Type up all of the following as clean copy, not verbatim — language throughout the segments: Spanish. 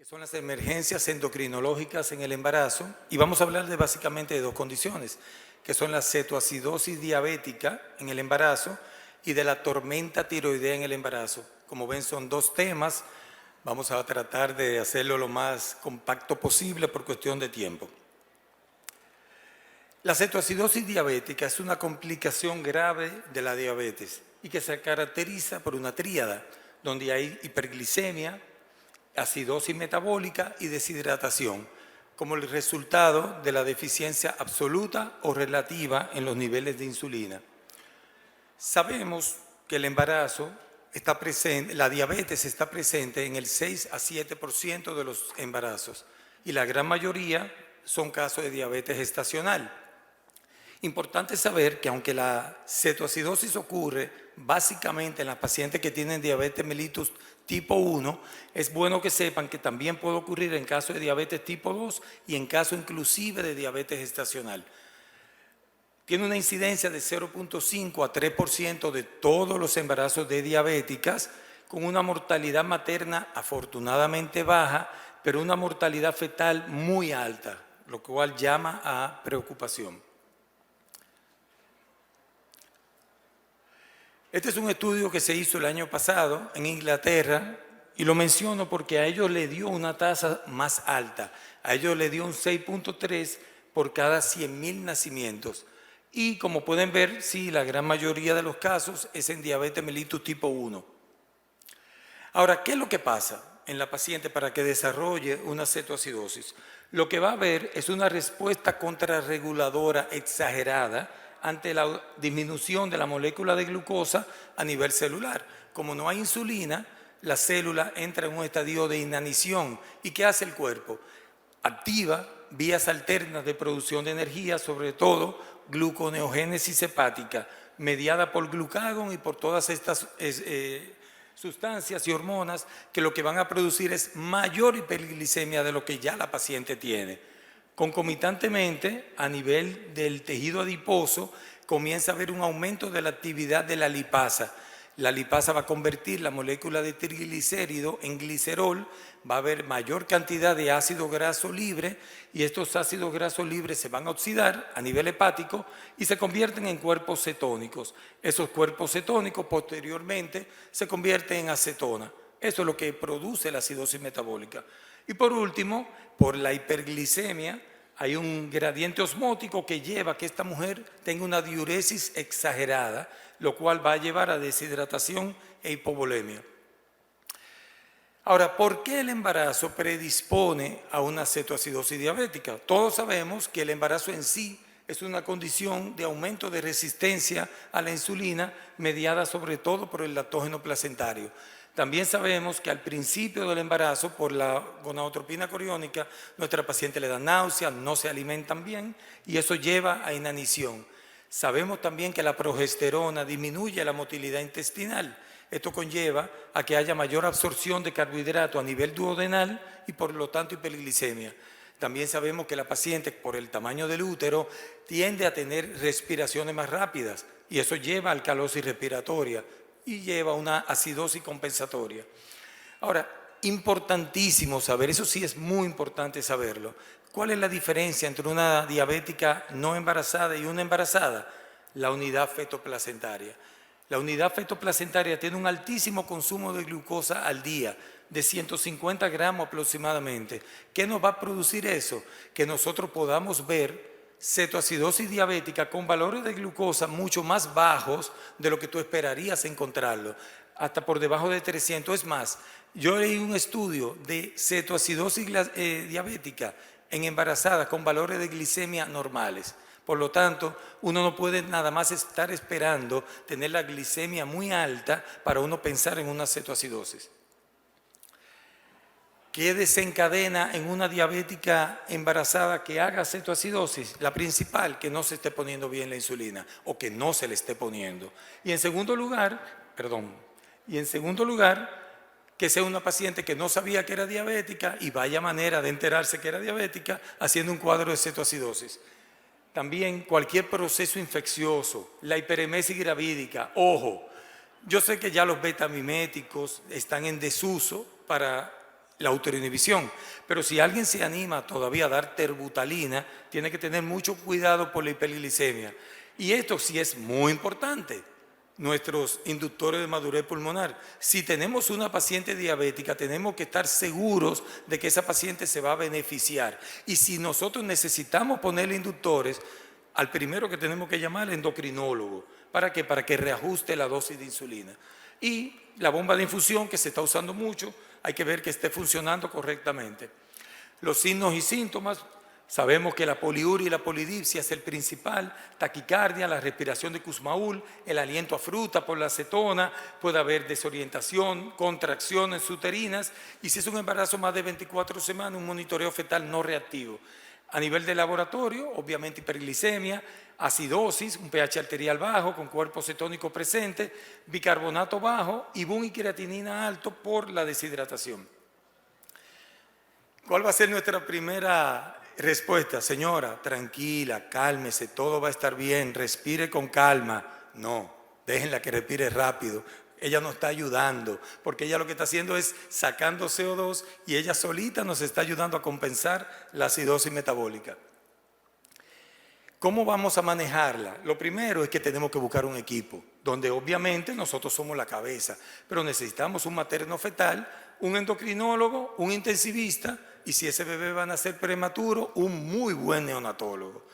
son las emergencias endocrinológicas en el embarazo, y vamos a hablar básicamente de dos condiciones, que son la cetoacidosis diabética en el embarazo y de la tormenta tiroidea en el embarazo. Como ven, son dos temas. Vamos a tratar de hacerlo lo más compacto posible por cuestión de tiempo. La cetoacidosis diabética es una complicación grave de la diabetes y que se caracteriza por una tríada, donde hay hiperglicemia, acidosis metabólica y deshidratación, como el resultado de la deficiencia absoluta o relativa en los niveles de insulina. Sabemos que el embarazo está presente, la diabetes está presente en el 6 a 7% de los embarazos y la gran mayoría son casos de diabetes gestacional. Importante saber que aunque la cetoacidosis ocurre básicamente en las pacientes que tienen diabetes mellitus tipo 1, es bueno que sepan que también puede ocurrir en caso de diabetes tipo 2 y en caso inclusive de diabetes gestacional. Tiene una incidencia de 0.5 a 3% de todos los embarazos de diabéticas, con una mortalidad materna afortunadamente baja, pero una mortalidad fetal muy alta, lo cual llama a preocupación. Este es un estudio que se hizo el año pasado en Inglaterra y lo menciono porque a ellos le dio una tasa más alta. A ellos le dio un 6.3 por cada 100.000 nacimientos. Y como pueden ver, sí, la gran mayoría de los casos es en diabetes mellitus tipo 1. Ahora, ¿qué es lo que pasa en la paciente para que desarrolle una cetoacidosis? Lo que va a haber es una respuesta contrarreguladora exagerada ante la disminución de la molécula de glucosa a nivel celular. Como no hay insulina, la célula entra en un estadio de inanición. ¿Y qué hace el cuerpo? Activa vías alternas de producción de energía, sobre todo gluconeogénesis hepática, mediada por glucagón y por todas estas sustancias y hormonas que lo que van a producir es mayor hiperglicemia de lo que ya la paciente tiene. Concomitantemente, a nivel del tejido adiposo, comienza a haber un aumento de la actividad de la lipasa. La lipasa va a convertir la molécula de triglicérido en glicerol, va a haber mayor cantidad de ácido graso libre y estos ácidos grasos libres se van a oxidar a nivel hepático y se convierten en cuerpos cetónicos. Esos cuerpos cetónicos posteriormente se convierten en acetona. Eso es lo que produce la acidosis metabólica. Y por último, por la hiperglicemia, hay un gradiente osmótico que lleva a que esta mujer tenga una diuresis exagerada, lo cual va a llevar a deshidratación e hipovolemia. Ahora, ¿por qué el embarazo predispone a una cetoacidosis diabética? Todos sabemos que el embarazo en sí es una condición de aumento de resistencia a la insulina mediada sobre todo por el lactógeno placentario. También sabemos que al principio del embarazo, por la gonadotropina coriónica, nuestra paciente le da náuseas, no se alimentan bien y eso lleva a inanición. Sabemos también que la progesterona disminuye la motilidad intestinal. Esto conlleva a que haya mayor absorción de carbohidrato a nivel duodenal y por lo tanto hiperglicemia. También sabemos que la paciente, por el tamaño del útero, tiende a tener respiraciones más rápidas y eso lleva a alcalosis respiratoria y lleva a una acidosis compensatoria. Ahora, importantísimo saber, eso sí es muy importante saberlo, ¿cuál es la diferencia entre una diabética no embarazada y una embarazada? La unidad fetoplacentaria. La unidad fetoplacentaria tiene un altísimo consumo de glucosa al día, de 150 gramos aproximadamente. ¿Qué nos va a producir eso? Que nosotros podamos ver cetoacidosis diabética con valores de glucosa mucho más bajos de lo que tú esperarías encontrarlo, hasta por debajo de 300. Es más, yo leí un estudio de cetoacidosis diabética en embarazadas con valores de glicemia normales. Por lo tanto, uno no puede nada más estar esperando tener la glicemia muy alta para uno pensar en una cetoacidosis. ¿Qué desencadena en una diabética embarazada que haga cetoacidosis? La principal, que no se esté poniendo bien la insulina o que no se le esté poniendo. Y en segundo lugar, que sea una paciente que no sabía que era diabética y vaya manera de enterarse que era diabética haciendo un cuadro de cetoacidosis. También cualquier proceso infeccioso, la hiperemesis gravídica, ojo, yo sé que ya los betamiméticos están en desuso para la autoinhibición. Pero si alguien se anima todavía a dar terbutalina, tiene que tener mucho cuidado por la hiperglicemia. Y esto sí es muy importante, nuestros inductores de madurez pulmonar. Si tenemos una paciente diabética, tenemos que estar seguros de que esa paciente se va a beneficiar. Y si nosotros necesitamos ponerle inductores, al primero que tenemos que llamar al endocrinólogo. ¿Para qué? Para que reajuste la dosis de insulina. Y la bomba de infusión, que se está usando mucho, hay que ver que esté funcionando correctamente. Los signos y síntomas, sabemos que la poliuria y la polidipsia es el principal, taquicardia, la respiración de Kussmaul, el aliento a fruta por la acetona, puede haber desorientación, contracciones uterinas y si es un embarazo más de 24 semanas, un monitoreo fetal no reactivo. A nivel de laboratorio, obviamente hiperglicemia, acidosis, un pH arterial bajo con cuerpo cetónico presente, bicarbonato bajo y BUN y creatinina alto por la deshidratación. ¿Cuál va a ser nuestra primera respuesta? Señora, tranquila, cálmese, todo va a estar bien, respire con calma. No, déjenla que respire rápido. Ella nos está ayudando, porque ella lo que está haciendo es sacando CO2 y ella solita nos está ayudando a compensar la acidosis metabólica. ¿Cómo vamos a manejarla? Lo primero es que tenemos que buscar un equipo, donde obviamente nosotros somos la cabeza, pero necesitamos un materno fetal, un endocrinólogo, un intensivista y si ese bebé va a nacer prematuro, un muy buen neonatólogo.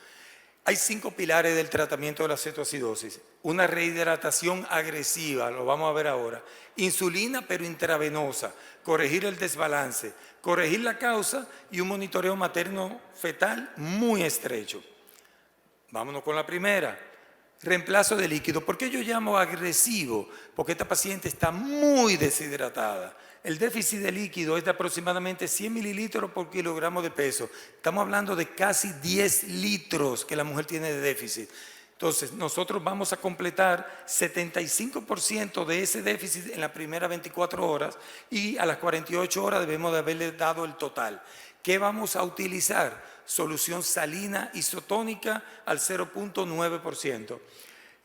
Hay 5 pilares del tratamiento de la cetoacidosis. Una rehidratación agresiva, lo vamos a ver ahora. Insulina pero intravenosa, corregir el desbalance, corregir la causa y un monitoreo materno fetal muy estrecho. Vámonos con la primera. Reemplazo de líquido. ¿Por qué yo llamo agresivo? Porque esta paciente está muy deshidratada. El déficit de líquido es de aproximadamente 100 mililitros por kilogramo de peso. Estamos hablando de casi 10 litros que la mujer tiene de déficit. Entonces, nosotros vamos a completar 75% de ese déficit en las primeras 24 horas y a las 48 horas debemos de haberle dado el total. ¿Qué vamos a utilizar? Solución salina isotónica al 0.9%.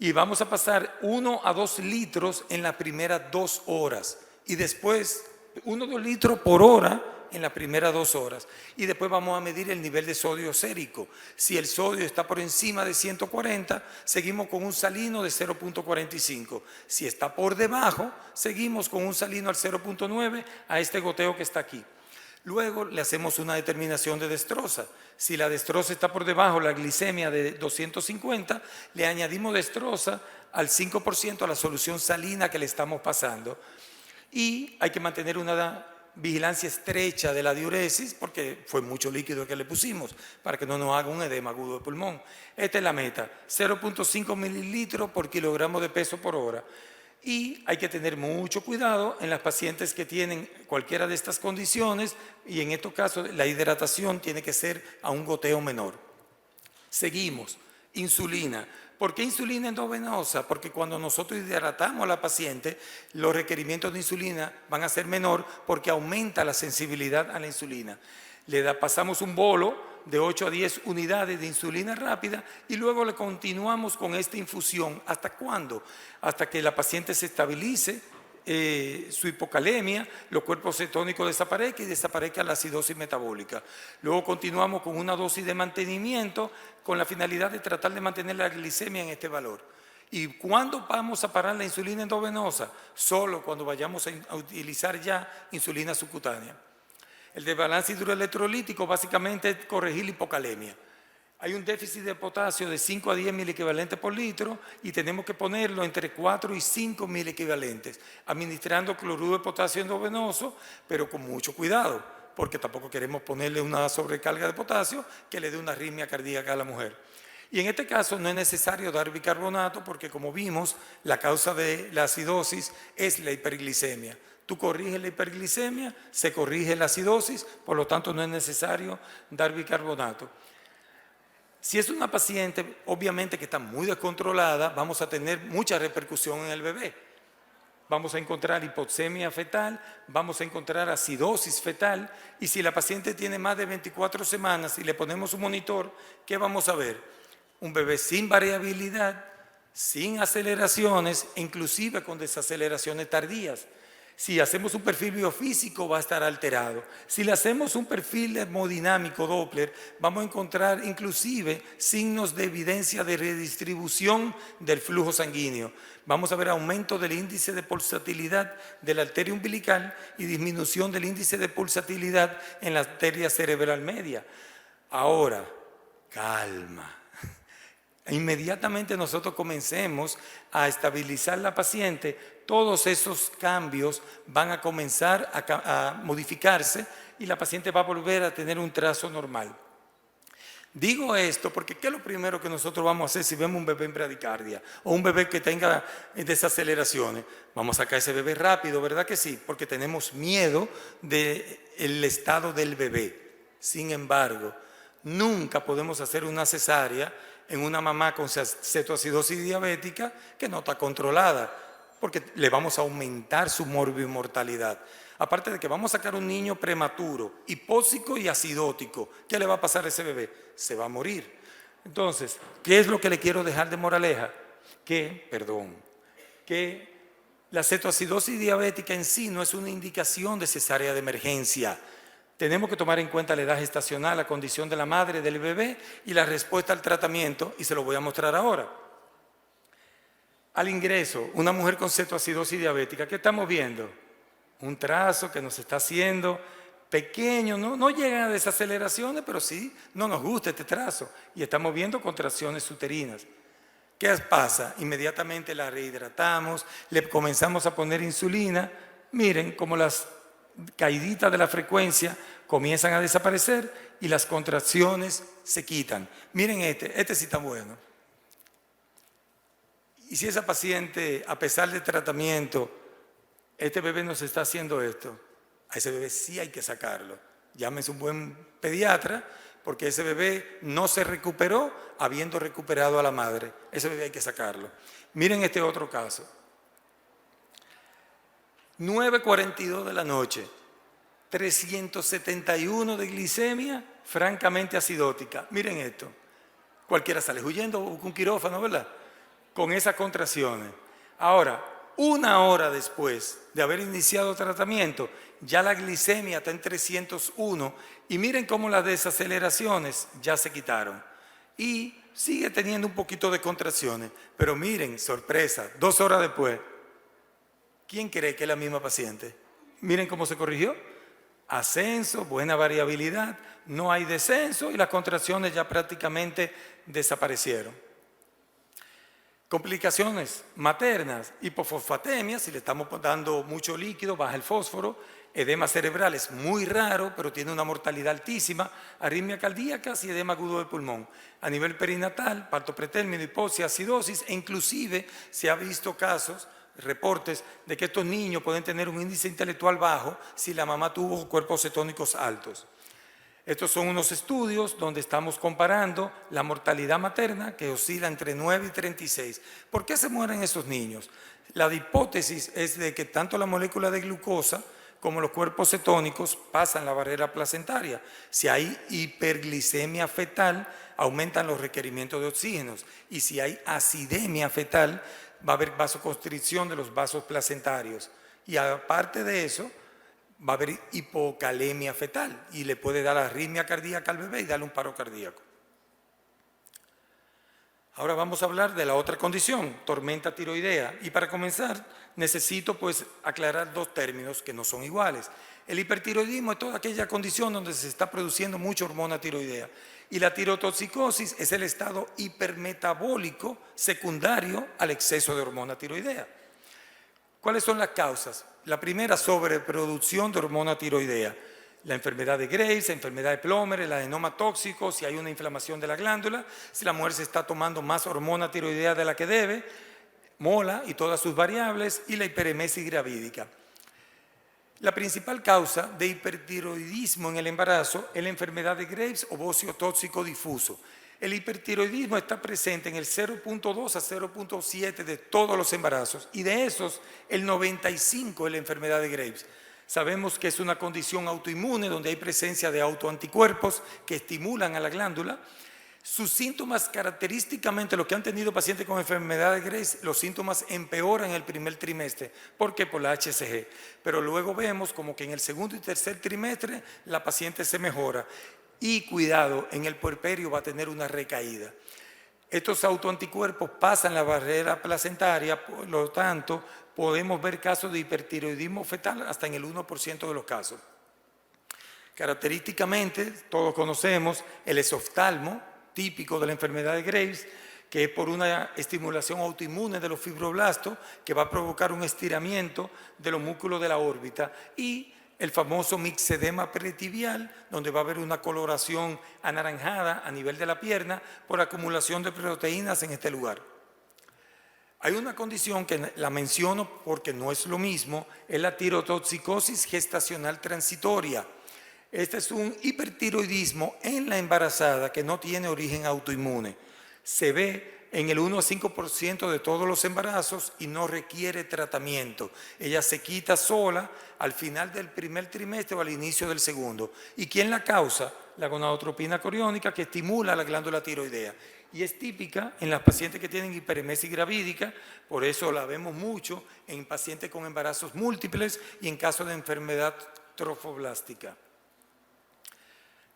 Y vamos a pasar 1 a 2 litros en las primeras 2 horas. Y después 1 o 2 litros por hora en las primeras 2 horas. Y después vamos a medir el nivel de sodio sérico. Si el sodio está por encima de 140, seguimos con un salino de 0.45. Si está por debajo, seguimos con un salino al 0.9 a este goteo que está aquí. Luego le hacemos una determinación de destroza. Si la destroza está por debajo, la glicemia de 250, le añadimos destroza al 5% a la solución salina que le estamos pasando. Y hay que mantener una vigilancia estrecha de la diuresis porque fue mucho líquido que le pusimos para que no nos haga un edema agudo de pulmón. Esta es la meta, 0.5 mililitros por kilogramo de peso por hora. Y hay que tener mucho cuidado en las pacientes que tienen cualquiera de estas condiciones y en estos casos la hidratación tiene que ser a un goteo menor. Seguimos, insulina. ¿Por qué insulina endovenosa? Porque cuando nosotros hidratamos a la paciente, los requerimientos de insulina van a ser menor porque aumenta la sensibilidad a la insulina. Pasamos un bolo de 8 a 10 unidades de insulina rápida y luego le continuamos con esta infusión. ¿Hasta cuándo? Hasta que la paciente se estabilice, su hipocalemia, los cuerpos cetónicos desaparezcan y desaparezca la acidosis metabólica. Luego continuamos con una dosis de mantenimiento con la finalidad de tratar de mantener la glicemia en este valor. ¿Y cuándo vamos a parar la insulina endovenosa? Solo cuando vayamos a utilizar ya insulina subcutánea. El desbalance hidroelectrolítico básicamente es corregir la hipocalemia. Hay un déficit de potasio de 5 a 10 miliequivalentes por litro y tenemos que ponerlo entre 4 y 5 miliequivalentes, administrando cloruro de potasio endovenoso, pero con mucho cuidado, porque tampoco queremos ponerle una sobrecarga de potasio que le dé una arritmia cardíaca a la mujer. Y en este caso no es necesario dar bicarbonato porque, como vimos, la causa de la acidosis es la hiperglicemia. Tú corriges la hiperglicemia, se corrige la acidosis, por lo tanto no es necesario dar bicarbonato. Si es una paciente, obviamente que está muy descontrolada, vamos a tener mucha repercusión en el bebé. Vamos a encontrar hipoxemia fetal, vamos a encontrar acidosis fetal, y si la paciente tiene más de 24 semanas y le ponemos un monitor, ¿qué vamos a ver? Un bebé sin variabilidad, sin aceleraciones, inclusive con desaceleraciones tardías. Si hacemos un perfil biofísico va a estar alterado. Si le hacemos un perfil hemodinámico Doppler, vamos a encontrar inclusive signos de evidencia de redistribución del flujo sanguíneo. Vamos a ver aumento del índice de pulsatilidad de la arteria umbilical y disminución del índice de pulsatilidad en la arteria cerebral media. Ahora, calma. Inmediatamente nosotros comencemos a estabilizar la paciente, todos esos cambios van a comenzar a modificarse y la paciente va a volver a tener un trazo normal. Digo esto porque ¿qué es lo primero que nosotros vamos a hacer si vemos un bebé en bradicardia o un bebé que tenga desaceleraciones? Vamos a sacar ese bebé rápido, ¿verdad que sí? Porque tenemos miedo del estado del bebé. Sin embargo, nunca podemos hacer una cesárea en una mamá con cetoacidosis diabética que no está controlada, porque le vamos a aumentar su morbimortalidad. Aparte de que vamos a sacar un niño prematuro, hipóxico y acidótico, ¿qué le va a pasar a ese bebé? Se va a morir. Entonces, ¿qué es lo que le quiero dejar de moraleja? Que la cetoacidosis diabética en sí no es una indicación de cesárea de emergencia. Tenemos que tomar en cuenta la edad gestacional, la condición de la madre, del bebé y la respuesta al tratamiento, y se lo voy a mostrar ahora. Al ingreso, una mujer con cetoacidosis diabética, ¿qué estamos viendo? Un trazo que nos está haciendo pequeño, no llegan a desaceleraciones, pero sí no nos gusta este trazo y estamos viendo contracciones uterinas. ¿Qué pasa? Inmediatamente la rehidratamos, le comenzamos a poner insulina. Miren cómo las caíditas de la frecuencia comienzan a desaparecer y las contracciones se quitan. Miren este sí está bueno. Y si esa paciente, a pesar del tratamiento, este bebé nos está haciendo esto, a ese bebé sí hay que sacarlo. Llámese un buen pediatra, porque ese bebé no se recuperó habiendo recuperado a la madre. Ese bebé hay que sacarlo. Miren este otro caso. 9:42 de la noche, 371 de glicemia, francamente acidótica. Miren esto. Cualquiera sale huyendo con quirófano, ¿verdad? Con esas contracciones. Ahora, 1 hora después de haber iniciado tratamiento, ya la glicemia está en 301 y miren cómo las desaceleraciones ya se quitaron. Y sigue teniendo un poquito de contracciones, pero miren, sorpresa, 2 horas después, ¿quién cree que es la misma paciente? Miren cómo se corrigió. Ascenso, buena variabilidad, no hay descenso y las contracciones ya prácticamente desaparecieron. Complicaciones maternas, hipofosfatemia, si le estamos dando mucho líquido, baja el fósforo, edema cerebral es muy raro, pero tiene una mortalidad altísima, arritmia cardíaca y edema agudo del pulmón. A nivel perinatal, parto pretérmino, hipoxia, acidosis, e inclusive se ha visto casos, reportes de que estos niños pueden tener un índice intelectual bajo si la mamá tuvo cuerpos cetónicos altos. Estos son unos estudios donde estamos comparando la mortalidad materna que oscila entre 9 y 36. ¿Por qué se mueren esos niños? La hipótesis es de que tanto la molécula de glucosa como los cuerpos cetónicos pasan la barrera placentaria. Si hay hiperglicemia fetal, aumentan los requerimientos de oxígenos. Y si hay acidemia fetal, va a haber vasoconstricción de los vasos placentarios. Y aparte de eso, va a haber hipocalemia fetal y le puede dar arritmia cardíaca al bebé y darle un paro cardíaco. Ahora vamos a hablar de la otra condición, tormenta tiroidea. Y para comenzar, necesito pues aclarar 2 términos que no son iguales. El hipertiroidismo es toda aquella condición donde se está produciendo mucha hormona tiroidea. Y la tirotoxicosis es el estado hipermetabólico secundario al exceso de hormona tiroidea. ¿Cuáles son las causas? La primera, sobreproducción de hormona tiroidea. La enfermedad de Graves, la enfermedad de Plummer, el adenoma tóxico, si hay una inflamación de la glándula, si la mujer se está tomando más hormona tiroidea de la que debe, mola y todas sus variables, y la hiperemesis gravídica. La principal causa de hipertiroidismo en el embarazo es la enfermedad de Graves o bocio tóxico difuso. El hipertiroidismo está presente en el 0.2 a 0.7 de todos los embarazos y de esos el 95 es la enfermedad de Graves. Sabemos que es una condición autoinmune donde hay presencia de autoanticuerpos que estimulan a la glándula. Sus síntomas, característicamente, los que han tenido pacientes con enfermedad de Graves, los síntomas empeoran en el primer trimestre. ¿Por qué? Por la HCG. Pero luego vemos como que en el segundo y tercer trimestre la paciente se mejora. Y cuidado, en el puerperio va a tener una recaída. Estos autoanticuerpos pasan la barrera placentaria, por lo tanto, podemos ver casos de hipertiroidismo fetal hasta en el 1% de los casos. Característicamente, todos conocemos el esoftalmo, típico de la enfermedad de Graves, que es por una estimulación autoinmune de los fibroblastos que va a provocar un estiramiento de los músculos de la órbita, y el famoso mixedema peritibial, donde va a haber una coloración anaranjada a nivel de la pierna por acumulación de proteínas en este lugar. Hay una condición que la menciono porque no es lo mismo, es la tirotoxicosis gestacional transitoria. Este es un hipertiroidismo en la embarazada que no tiene origen autoinmune. Se ve en el 1 a 5% de todos los embarazos y no requiere tratamiento. Ella se quita sola al final del primer trimestre o al inicio del segundo. ¿Y quién la causa? La gonadotropina coriónica, que estimula la glándula tiroidea. Y es típica en las pacientes que tienen hiperemesis gravídica, por eso la vemos mucho en pacientes con embarazos múltiples y en casos de enfermedad trofoblástica.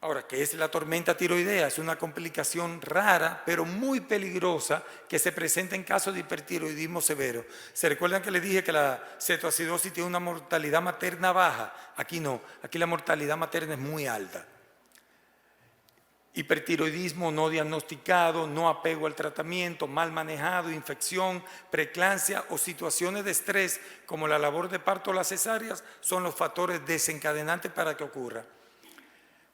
Ahora, ¿qué es la tormenta tiroidea? Es una complicación rara, pero muy peligrosa, que se presenta en casos de hipertiroidismo severo. ¿Se recuerdan que les dije que la cetoacidosis tiene una mortalidad materna baja? Aquí no, aquí la mortalidad materna es muy alta. Hipertiroidismo no diagnosticado, no apego al tratamiento, mal manejado, infección, preeclampsia o situaciones de estrés como la labor de parto o las cesáreas son los factores desencadenantes para que ocurra.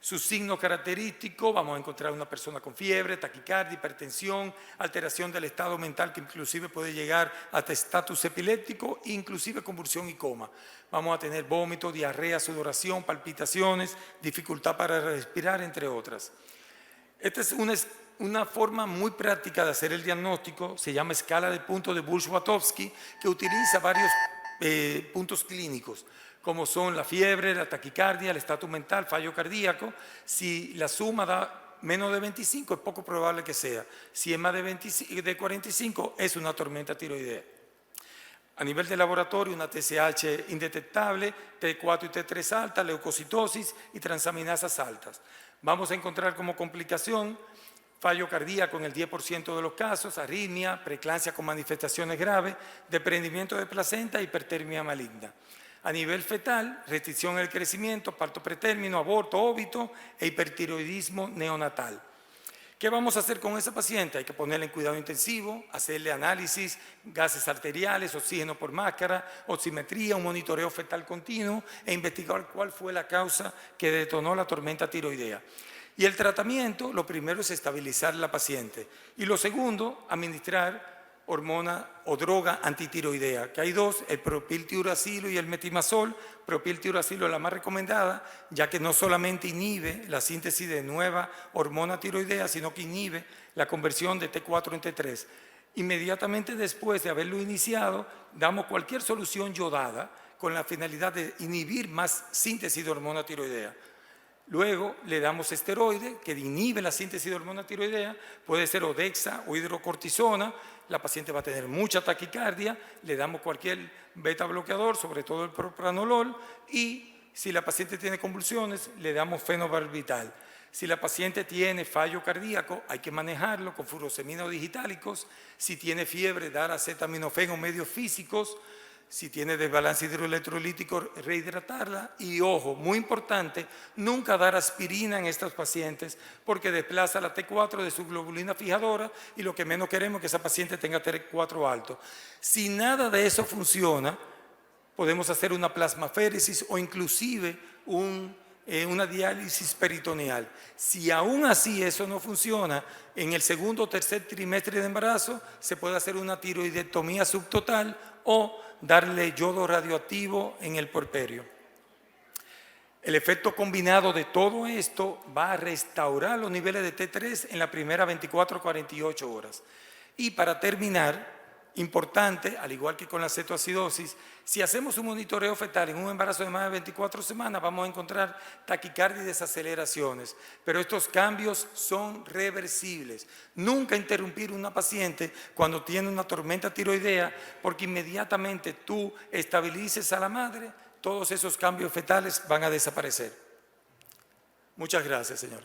Sus signos característicos, vamos a encontrar una persona con fiebre, taquicardia, hipertensión, alteración del estado mental que inclusive puede llegar hasta estatus epiléptico, inclusive convulsión y coma. Vamos a tener vómito, diarrea, sudoración, palpitaciones, dificultad para respirar, entre otras. Esta es una forma muy práctica de hacer el diagnóstico, se llama escala de puntos de Bush-Watowski, que utiliza varios puntos clínicos, como son la fiebre, la taquicardia, el estatus mental, fallo cardíaco. Si la suma da menos de 25, es poco probable que sea. Si es más de 45, es una tormenta tiroidea. A nivel de laboratorio, una TSH indetectable, T4 y T3 alta, leucocitosis y transaminasas altas. Vamos a encontrar como complicación fallo cardíaco en el 10% de los casos, arritmia, preeclampsia con manifestaciones graves, desprendimiento de placenta, hipertermia maligna. A nivel fetal, restricción en el crecimiento, parto pretérmino, aborto, óbito e hipertiroidismo neonatal. ¿Qué vamos a hacer con esa paciente? Hay que ponerla en cuidado intensivo, hacerle análisis, gases arteriales, oxígeno por máscara, oximetría, un monitoreo fetal continuo e investigar cuál fue la causa que detonó la tormenta tiroidea. Y el tratamiento, lo primero es estabilizar la paciente y lo segundo, administrar hormona o droga antitiroidea, que hay dos, el propiltiuracilo y el metimazol. Propiltiuracilo es la más recomendada, ya que no solamente inhibe la síntesis de nueva hormona tiroidea, sino que inhibe la conversión de T4 en T3. Inmediatamente después de haberlo iniciado, damos cualquier solución yodada con la finalidad de inhibir más síntesis de hormona tiroidea. Luego le damos esteroide que inhibe la síntesis de hormona tiroidea, puede ser odexa o hidrocortisona. La paciente va a tener mucha taquicardia, le damos cualquier beta bloqueador, sobre todo el propranolol, y si la paciente tiene convulsiones, le damos fenobarbital. Si la paciente tiene fallo cardíaco, hay que manejarlo con furosemida o digitálicos. Si tiene fiebre, dar acetaminofén o medios físicos. Si tiene desbalance hidroelectrolítico, rehidratarla. Y ojo, muy importante, nunca dar aspirina en estos pacientes porque desplaza la T4 de su globulina fijadora y lo que menos queremos es que esa paciente tenga T4 alto. Si nada de eso funciona, podemos hacer una plasmaféresis o inclusive una diálisis peritoneal. Si aún así eso no funciona, en el segundo o tercer trimestre de embarazo se puede hacer una tiroidectomía subtotal o darle yodo radioactivo en el puerperio. El efecto combinado de todo esto va a restaurar los niveles de T3 en la primera 24 a 48 horas. Y para terminar, Importante, al igual que con la cetoacidosis, si hacemos un monitoreo fetal en un embarazo de más de 24 semanas, vamos a encontrar taquicardia y desaceleraciones, pero estos cambios son reversibles. Nunca interrumpir una paciente cuando tiene una tormenta tiroidea, porque inmediatamente tú estabilices a la madre, todos esos cambios fetales van a desaparecer. Muchas gracias, señor.